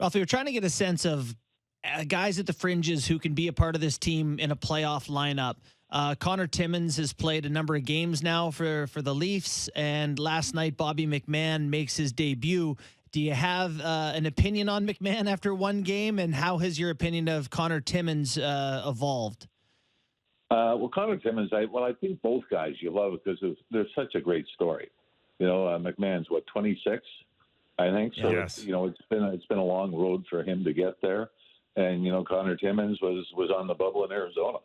Ralph, we were trying to get a sense of guys at the fringes who can be a part of this team in a playoff lineup. Connor Timmins has played a number of games now for the Leafs, and last night Bobby McMann makes his debut. Do you have an opinion on McMann after one game, and how has your opinion of Connor Timmins evolved? Well, Connor Timmins, I think both guys you love because they're such a great story. McMahon's 26, I think. So Yes. It's been a long road for him to get there, and Connor Timmins was on the bubble in Arizona,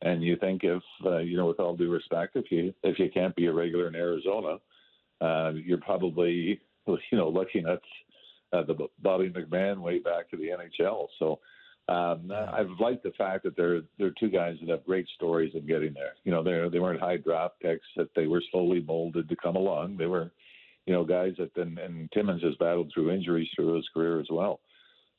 and you think if with all due respect, if you can't be a regular in Arizona, you're probably looking at the Bobby McMann way back to the NHL. So. I've liked the fact that they're two guys that have great stories of getting there. They weren't high draft picks; that they were slowly molded to come along. They were, guys that and Timmins has battled through injuries through his career as well.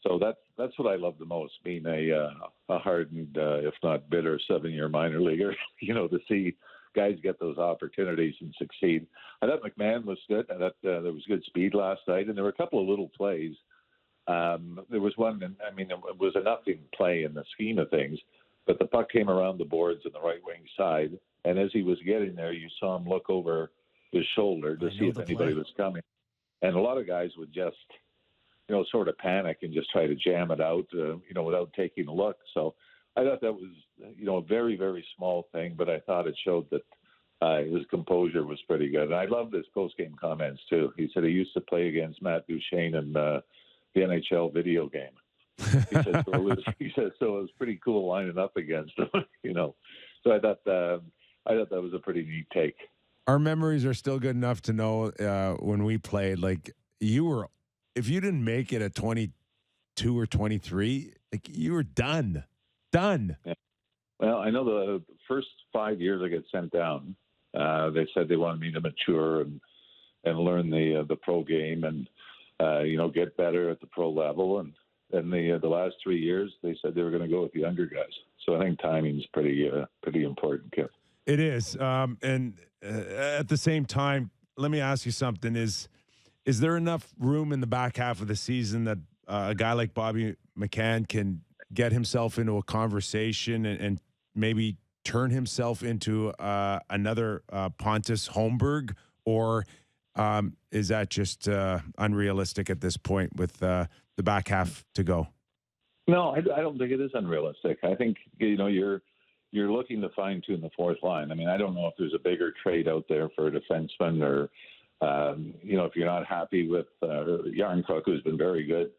So that's what I love the most, being a hardened, if not bitter, 7-year minor leaguer. To see guys get those opportunities and succeed. I thought McMahon was good. I thought there was good speed last night, and there were a couple of little plays. There was one, it was a nothing play in the scheme of things, but the puck came around the boards on the right wing side, and as he was getting there, you saw him look over his shoulder to see if anybody was coming. And a lot of guys would just, sort of panic and just try to jam it out, without taking a look. So I thought that was, a very, very small thing, but I thought it showed that his composure was pretty good. And I loved his post-game comments, too. He said he used to play against Matt Duchene and the NHL video game. He said, so it was pretty cool lining up against him, So I thought that was a pretty neat take. Our memories are still good enough to know when we played, if you didn't make it at 22 or 23, you were done. Done. Yeah. Well, I know the first 5 years I get sent down, they said they wanted me to mature and learn the pro game and, get better at the pro level. And then the last 3 years, they said they were going to go with the younger guys. So I think timing's pretty important, Kev. It is. And at the same time, let me ask you something. Is there enough room in the back half of the season that a guy like Bobby McCann can get himself into a conversation and maybe turn himself into another Pontus Holmberg, or is that just unrealistic at this point with the back half to go? No, I don't think it is unrealistic. I think you're looking to fine tune the fourth line. I don't know if there's a bigger trade out there for a defenseman, or if you're not happy with Yarncrook, who's been very good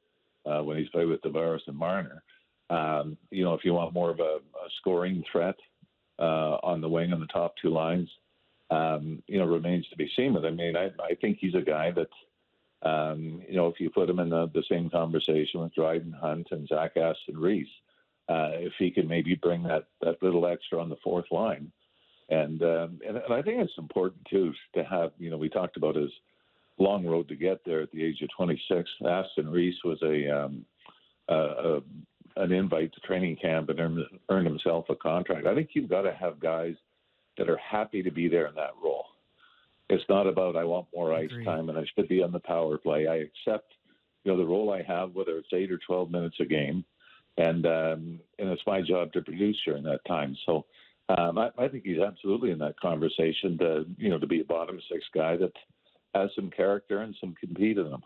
when he's played with Tavares and Marner. If you want more of a scoring threat on the wing on the top two lines. Remains to be seen. But I think he's a guy that, if you put him in the same conversation with Dryden Hunt and Zach Aston Reese, if he can maybe bring that little extra on the fourth line, and I think it's important too to have. We talked about his long road to get there at the age of 26. Aston Reese was an invite to training camp and earned himself a contract. I think you've got to have guys that are happy to be there in that role. It's not about I want more ice time and I should be on the power play. I accept, the role I have, whether it's 8 or 12 minutes a game, and it's my job to produce during that time. So I think he's absolutely in that conversation to be a bottom six guy that has some character and some compete in him.